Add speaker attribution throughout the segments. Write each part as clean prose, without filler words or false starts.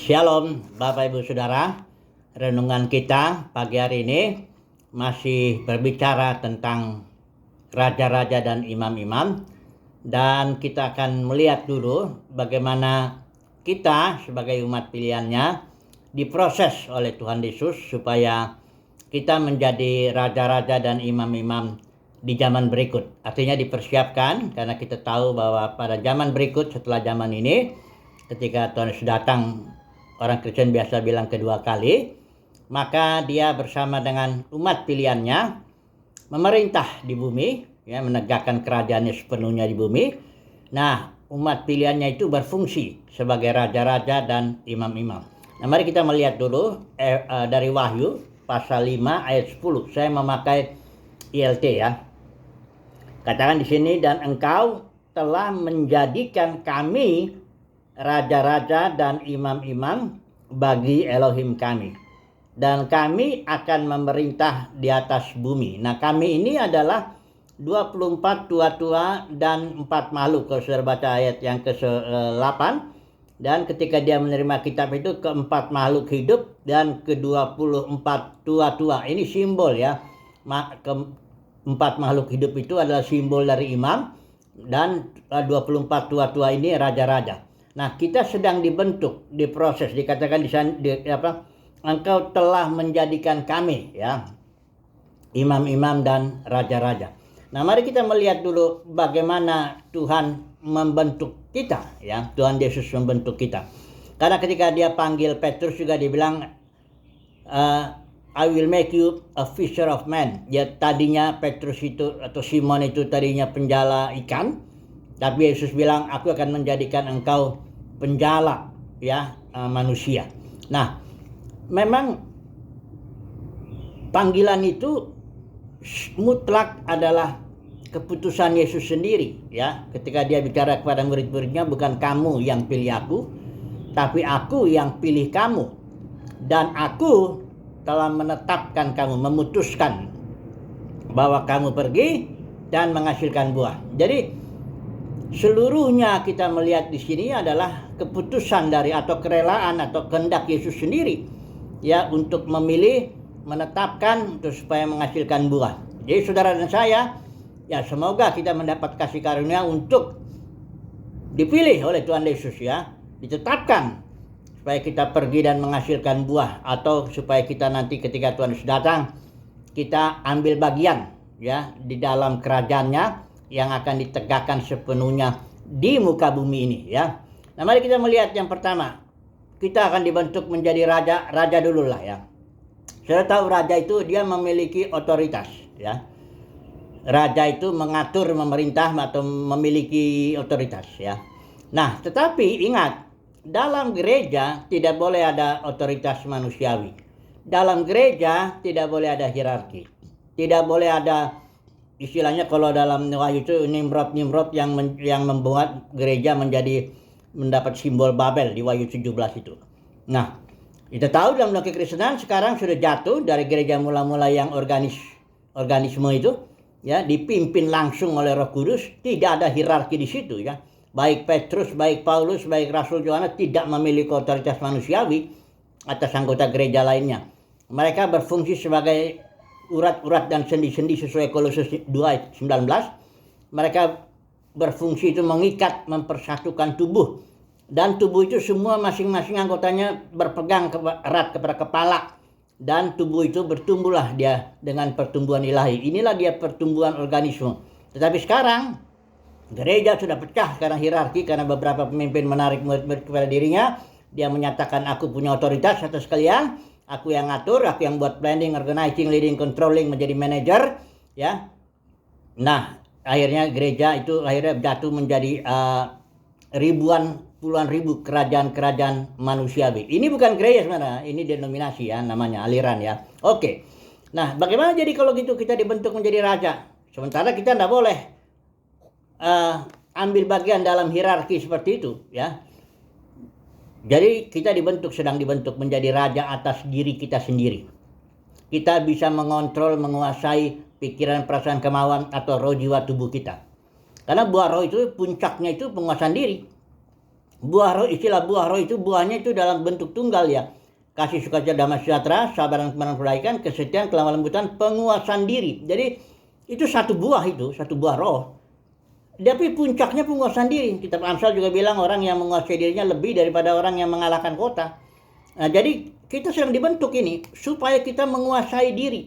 Speaker 1: Shalom Bapak Ibu Saudara. Renungan kita pagi hari ini masih berbicara tentang raja-raja dan imam-imam. Dan kita akan melihat dulu bagaimana kita sebagai umat pilihannya diproses oleh Tuhan Yesus supaya kita menjadi raja-raja dan imam-imam di zaman berikut. Artinya dipersiapkan karena kita tahu bahwa pada zaman berikut setelah zaman ini, ketika Tuhan Yesus datang, orang Kristen biasa bilang kedua kali, maka dia bersama dengan umat pilihannya memerintah di bumi, ya, menegakkan kerajaannya sepenuhnya di bumi. Nah, umat pilihannya itu berfungsi sebagai raja-raja dan imam-imam. Nah, mari kita melihat dulu dari Wahyu pasal 5 ayat 10. Saya memakai ILT ya. Katakan di sini, dan engkau telah menjadikan kami raja-raja dan imam-imam bagi Elohim kami, dan kami akan memerintah di atas bumi. Nah, kami ini adalah 24 tua-tua dan 4 makhluk. Kalau saudara baca ayat yang ke-8, dan ketika dia menerima kitab itu, ke-4 makhluk hidup dan ke-24 tua-tua. Ini simbol ya. Ke-4 makhluk hidup itu adalah simbol dari imam, dan 24 tua-tua ini raja-raja. Nah, kita sedang dibentuk, diproses, dikatakan di sana, engkau telah menjadikan kami, ya, imam-imam dan raja-raja. Nah, mari kita melihat dulu bagaimana Tuhan membentuk kita, ya, Tuhan Yesus membentuk kita. Karena ketika dia panggil Petrus juga dibilang, I will make you a fisher of men. Ya, tadinya Petrus itu atau Simon itu tadinya penjala ikan, tapi Yesus bilang, aku akan menjadikan engkau penjala, ya, manusia. Nah, memang panggilan itu mutlak adalah keputusan Yesus sendiri, ya. Ketika dia bicara kepada murid-muridnya, bukan kamu yang pilih aku, tapi aku yang pilih kamu, dan aku telah menetapkan kamu, memutuskan bahwa kamu pergi dan menghasilkan buah. Jadi seluruhnya kita melihat di sini adalah keputusan dari atau kerelaan atau kehendak Yesus sendiri, ya, untuk memilih, menetapkan untuk supaya menghasilkan buah. Jadi saudara dan saya, ya, semoga kita mendapat kasih karunia untuk dipilih oleh Tuhan Yesus, ya, ditetapkan supaya kita pergi dan menghasilkan buah, atau supaya kita nanti ketika Tuhan Yesus datang, kita ambil bagian, ya, di dalam kerajaannya yang akan ditegakkan sepenuhnya di muka bumi ini, ya. Nah, mari kita melihat yang pertama. Kita akan dibentuk menjadi raja. Raja dulu lah, ya. Saya tahu raja itu dia memiliki otoritas, ya. Raja itu mengatur, memerintah atau memiliki otoritas, ya. Nah, tetapi ingat, dalam gereja tidak boleh ada otoritas manusiawi. Dalam gereja tidak boleh ada hierarki. Tidak boleh ada, istilahnya kalau dalam Wahyu itu, Nimrod yang membuat gereja mendapat simbol Babel di Wahyu 17 itu. Nah, kita tahu dalam kekristenan sekarang sudah jatuh dari gereja mula-mula yang organisme itu, ya, dipimpin langsung oleh Roh Kudus, tidak ada hierarki di situ, ya. Baik Petrus, baik Paulus, baik Rasul Yohanes tidak memiliki otoritas manusiawi atas anggota gereja lainnya. Mereka berfungsi sebagai urat-urat dan sendi-sendi sesuai Kolose 2 ayat 19. Mereka berfungsi itu mengikat, mempersatukan tubuh. Dan tubuh itu semua masing-masing anggotanya berpegang erat kepada kepala. Dan tubuh itu bertumbuhlah dia dengan pertumbuhan ilahi. Inilah dia pertumbuhan organisme. Tetapi sekarang gereja sudah pecah karena hierarki, karena beberapa pemimpin menarik murid-murid kepada dirinya. Dia menyatakan, aku punya otoritas atas kalian. Aku yang ngatur, aku yang buat planning, organizing, leading, controlling, menjadi manajer, ya. Nah, akhirnya gereja itu akhirnya jatuh menjadi puluhan ribu kerajaan-kerajaan manusiawi. Ini bukan gereja sebenarnya, ini denominasi, ya, namanya aliran, ya. Oke. Nah, bagaimana jadi kalau gitu kita dibentuk menjadi raja? Sementara kita tidak boleh ambil bagian dalam hierarki seperti itu, ya. Jadi kita sedang dibentuk menjadi raja atas diri kita sendiri. Kita bisa mengontrol, menguasai pikiran, perasaan, kemauan atau roh, jiwa, tubuh kita. Karena buah roh itu puncaknya itu penguasaan diri. Buah roh, istilah buah roh itu buahnya itu dalam bentuk tunggal ya. Kasih, sukacita, damai sejahtera, sabaran, kebenaran, kebaikan, kesetiaan, kelemah lembutan, penguasaan diri. Jadi itu satu buah roh. Tapi puncaknya penguasaan diri. Kitab Amsal juga bilang orang yang menguasai dirinya lebih daripada orang yang mengalahkan kota. Nah, jadi kita sedang dibentuk ini supaya kita menguasai diri.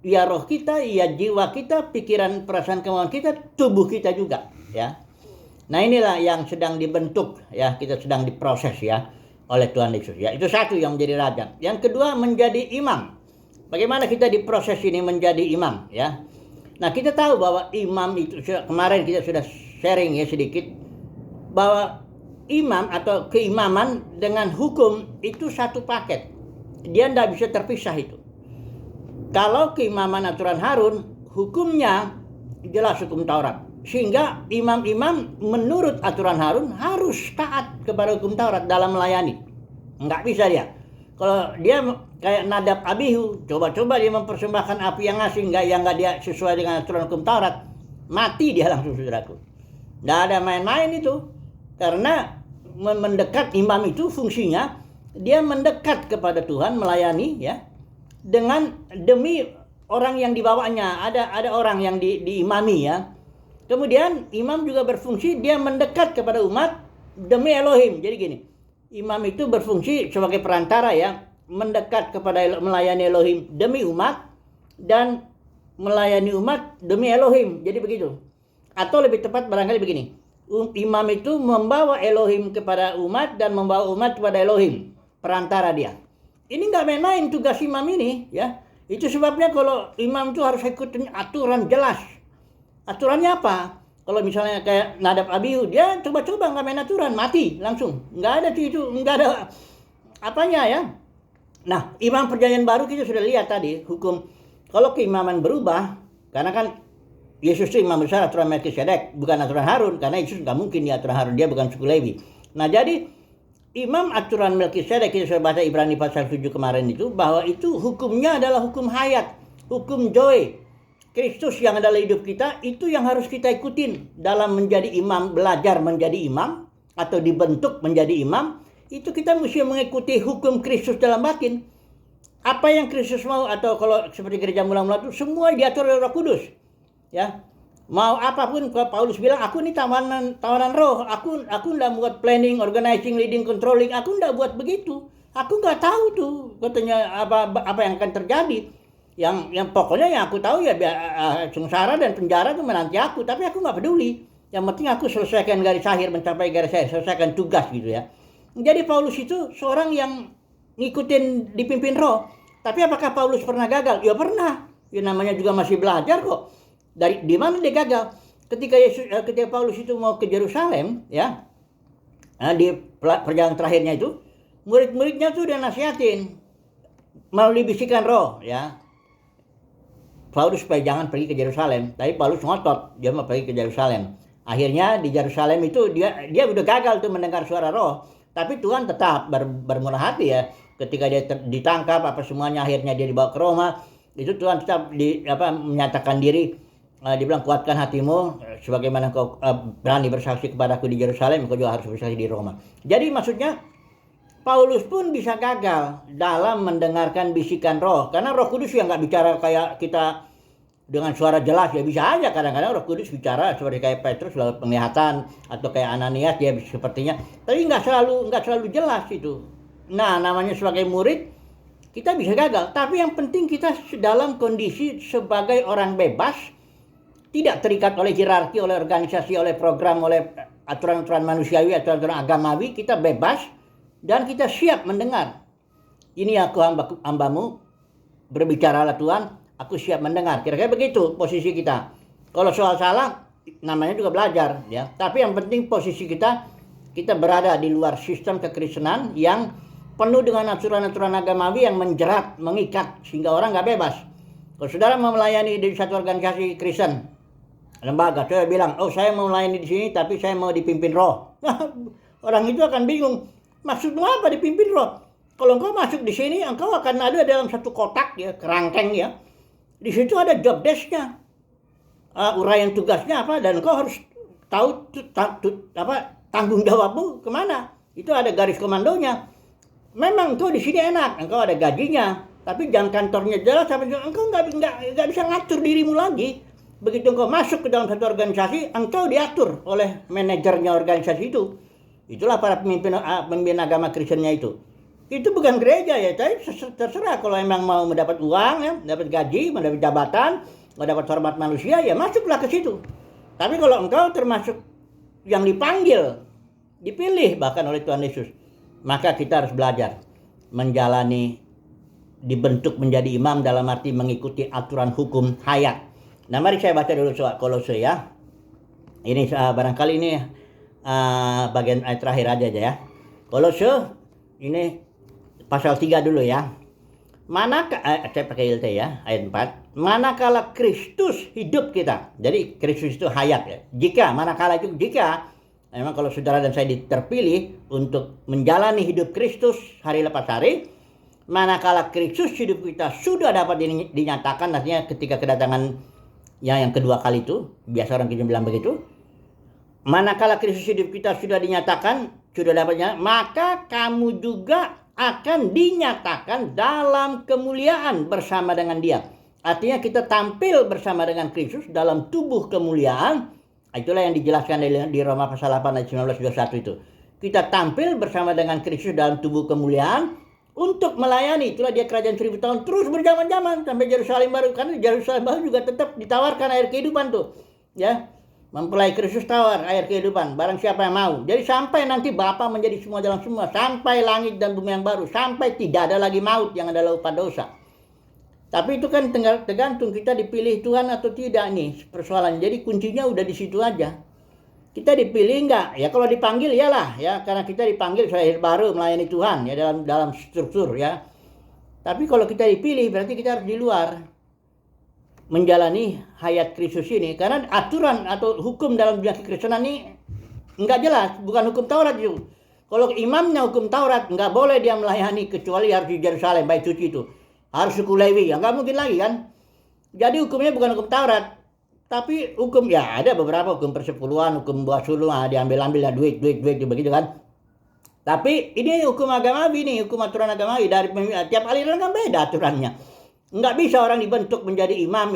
Speaker 1: Ya roh kita, ya jiwa kita, pikiran, perasaan, kemauan kita, tubuh kita juga, ya. Nah, inilah yang sedang dibentuk, ya, kita sedang diproses ya oleh Tuhan Yesus ya. Itu satu yang menjadi raja. Yang kedua, menjadi imam. Bagaimana kita diproses ini menjadi imam ya. Nah, kita tahu bahwa imam itu, kemarin kita sudah sharing ya sedikit, bahwa imam atau keimaman dengan hukum itu satu paket. Dia tidak bisa terpisah itu. Kalau keimaman aturan Harun, hukumnya jelas hukum Taurat. Sehingga imam-imam menurut aturan Harun harus taat kepada hukum Taurat dalam melayani. Nggak bisa dia. Kalau dia kayak Nadab Abihu, coba-coba dia mempersembahkan api yang asing, nggak dia sesuai dengan aturan hukum Taurat, mati dia langsung, saudaraku. Nggak ada main-main itu. Karena mendekat imam itu fungsinya, dia mendekat kepada Tuhan, melayani ya, dengan demi orang yang dibawanya. Ada orang yang diimami ya. Kemudian imam juga berfungsi, dia mendekat kepada umat demi Elohim. Jadi gini, imam itu berfungsi sebagai perantara ya, mendekat kepada melayani Elohim demi umat dan melayani umat demi Elohim. Jadi begitu. Atau lebih tepat barangkali begini, imam itu membawa Elohim kepada umat dan membawa umat kepada Elohim, perantara dia. Ini nggak main-main tugas imam ini ya. Itu sebabnya kalau imam itu harus ikutin aturan jelas. Aturannya apa? Kalau misalnya kayak Nadab Abihu, dia coba-coba nggak main aturan, mati langsung. Nggak ada itu, nggak ada apanya ya. Nah, imam perjanjian baru kita sudah lihat tadi, hukum. Kalau keimaman berubah, karena kan Yesus itu imam besar aturan Melkisedek, bukan aturan Harun, karena Yesus nggak mungkin di aturan Harun, dia bukan suku Lewi. Nah, jadi imam aturan Melkisedek, kita sudah baca Ibrani pasal 7 kemarin itu, bahwa itu hukumnya adalah hukum hayat, hukum Zoe. Kristus yang adalah hidup kita, itu yang harus kita ikutin dalam menjadi imam, belajar menjadi imam, atau dibentuk menjadi imam. Itu kita mesti mengikuti hukum Kristus dalam batin. Apa yang Kristus mau, atau kalau seperti gereja mula-mula itu, semua diatur oleh Roh Kudus. Ya, mau apapun, kalau Paulus bilang, aku ini tawanan roh, aku enggak buat planning, organizing, leading, controlling, aku enggak buat begitu. Aku enggak tahu tuh katanya apa yang akan terjadi. Yang pokoknya yang aku tahu ya sengsara dan penjara itu menanti aku, tapi aku nggak peduli. Yang penting aku selesaikan garis akhir, mencapai garis akhir, selesaikan tugas gitu ya. Jadi Paulus itu seorang yang ngikutin dipimpin roh. Tapi apakah Paulus pernah gagal? Ya pernah. Ya namanya juga masih belajar kok. Di mana dia gagal? Ketika Paulus itu mau ke Yerusalem ya, di perjalanan terakhirnya itu, murid-muridnya tuh udah nasihatin melalui bisikan roh ya, Paulus supaya jangan pergi ke Yerusalem. Tapi Paulus ngotot, dia mau pergi ke Yerusalem. Akhirnya di Yerusalem itu dia udah gagal tuh mendengar suara roh. Tapi Tuhan tetap bermurah hati ya. Ketika dia ditangkap apa semuanya, akhirnya dia dibawa ke Roma. Itu Tuhan tetap menyatakan diri. Dia bilang, kuatkan hatimu, sebagaimana kau berani bersaksi kepadaku di Yerusalem, kau juga harus bersaksi di Roma. Jadi maksudnya Paulus pun bisa gagal dalam mendengarkan bisikan roh. Karena Roh Kudus yang nggak bicara kayak kita dengan suara jelas. Ya bisa aja kadang-kadang Roh Kudus bicara seperti kayak Petrus lewat penglihatan, atau kayak Ananias dia sepertinya. Tapi nggak selalu jelas itu. Nah, namanya sebagai murid kita bisa gagal. Tapi yang penting kita dalam kondisi sebagai orang bebas, tidak terikat oleh hierarki, oleh organisasi, oleh program, oleh aturan-aturan manusiawi, aturan-aturan agamawi. Kita bebas. Dan kita siap mendengar. Ini aku hambamu, berbicaralah Tuhan, aku siap mendengar. Kira-kira begitu posisi kita. Kalau soal salah, namanya juga belajar ya. Tapi yang penting posisi kita berada di luar sistem kekristenan yang penuh dengan aturan-aturan agamawi yang menjerat, mengikat, sehingga orang nggak bebas. Kalau saudara mau melayani di satu organisasi Kristen, lembaga, saya bilang, oh saya mau melayani di sini, tapi saya mau dipimpin roh. Orang itu akan bingung. Maksudmu apa dipimpin roh? Kalau engkau masuk di sini, engkau akan ada dalam satu kotak ya, kerangkeng ya. Di situ ada job desk-nya, uraian tugasnya apa, dan engkau harus tahu tanggung jawabmu kemana? Itu ada garis komandonya. Memang engkau di sini enak, engkau ada gajinya, tapi jam kantornya jelas, sampai engkau nggak bisa ngatur dirimu lagi. Begitu engkau masuk ke dalam satu organisasi, engkau diatur oleh manajernya organisasi itu. Itulah para pemimpin agama Kristennya itu. Itu bukan gereja ya, tapi terserah kalau emang mau mendapat uang, ya, mendapat gaji, mendapat jabatan, mendapat hormat manusia, ya masuklah ke situ. Tapi kalau engkau termasuk yang dipanggil, dipilih bahkan oleh Tuhan Yesus, maka kita harus belajar menjalani, dibentuk menjadi imam dalam arti mengikuti aturan hukum hayat. Nah, mari saya baca dulu soal Kolose ya. Ini barangkali ini bagian ayat terakhir aja ya. Kolose ini pasal 3 dulu ya. Saya pakai ILT ya, ayat 4. Manakala Kristus hidup kita. Jadi Kristus itu hayat ya. Jika memang kalau saudara dan saya terpilih untuk menjalani hidup Kristus hari lepas hari, manakala Kristus hidup kita sudah dapat dinyatakan, artinya ketika kedatangan yang kedua kali itu, biasa orang Kristen bilang begitu. Manakala Kristus hidup kita sudah dinyatakan, sudah dapatnya, maka kamu juga akan dinyatakan dalam kemuliaan bersama dengan Dia. Artinya kita tampil bersama dengan Kristus dalam tubuh kemuliaan. Itulah yang dijelaskan di Roma pasal 8 ayat 19-21 itu. Kita tampil bersama dengan Kristus dalam tubuh kemuliaan untuk melayani. Itulah dia kerajaan 1000 tahun terus berjaman-jaman sampai Yerusalem baru. Karena Yerusalem baru juga tetap ditawarkan air kehidupan tuh. Ya, mempelai Kristus tawar air kehidupan. Barang siapa yang mau. Jadi sampai nanti Bapa menjadi semua dalam semua. Sampai langit dan bumi yang baru. Sampai tidak ada lagi maut yang adalah upah dosa. Tapi itu kan tergantung kita dipilih Tuhan atau tidak nih persoalannya. Jadi kuncinya udah di situ aja. Kita dipilih enggak? Ya kalau dipanggil iyalah ya, karena kita dipanggil lahir baru melayani Tuhan ya dalam struktur ya. Tapi kalau kita dipilih berarti kita harus di luar menjalani hayat Kristus ini, karena aturan atau hukum dalam dunia kekristenan ini enggak jelas, bukan hukum Taurat itu. Kalau imamnya hukum Taurat, enggak boleh dia melayani kecuali harus di Yerusalem, bait suci itu. Harus suku Lewi, ya enggak mungkin lagi kan. Jadi hukumnya bukan hukum Taurat. Tapi hukum ya ada beberapa hukum persepuluhan, hukum buah sulung, diambil-ambil ya duit begitu kan. Tapi ini hukum agamawi nih, hukum aturan agamawi dari tiap aliran kan beda aturannya. Enggak bisa orang dibentuk menjadi imam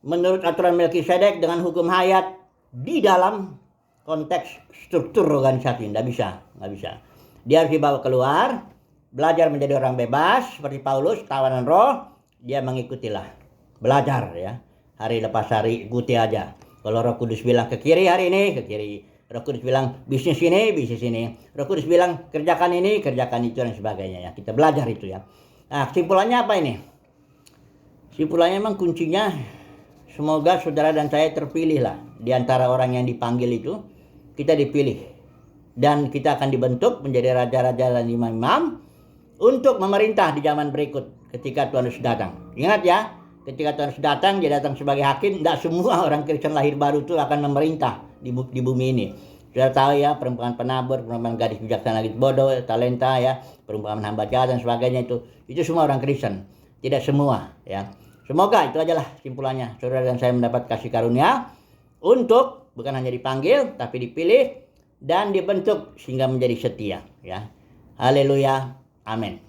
Speaker 1: menurut aturan Melkisedek dengan hukum hayat di dalam konteks struktur organisasi. Enggak bisa. Dia harus dibawa keluar, belajar menjadi orang bebas seperti Paulus, tawanan roh, dia mengikutilah. Belajar ya. Hari lepas hari ikuti aja. Kalau Roh Kudus bilang ke kiri hari ini, ke kiri. Roh Kudus bilang bisnis ini. Roh Kudus bilang kerjakan ini, kerjakan itu dan sebagainya ya. Kita belajar itu ya. Nah, kesimpulannya apa ini? Kesimpulannya memang kuncinya semoga saudara dan saya terpilih lah di antara orang yang dipanggil itu. Kita dipilih dan kita akan dibentuk menjadi raja-raja dan imam-imam untuk memerintah di zaman berikut ketika Tuhan Yesus datang. Ingat ya. Ketika Tuhan Yesus datang, dia datang sebagai hakim. Tidak semua orang Kristen lahir baru itu akan memerintah di bumi ini. Sudah tahu ya, perumpamaan penabur, perumpamaan gadis bijaksana gadis bodoh, talenta ya, perumpamaan hamba jahat dan sebagainya itu semua orang Kristen. Tidak semua ya. Semoga itu adalah kesimpulannya. Saudara dan saya mendapat kasih karunia untuk bukan hanya dipanggil, tapi dipilih dan dibentuk sehingga menjadi setia ya. Haleluya. Amin.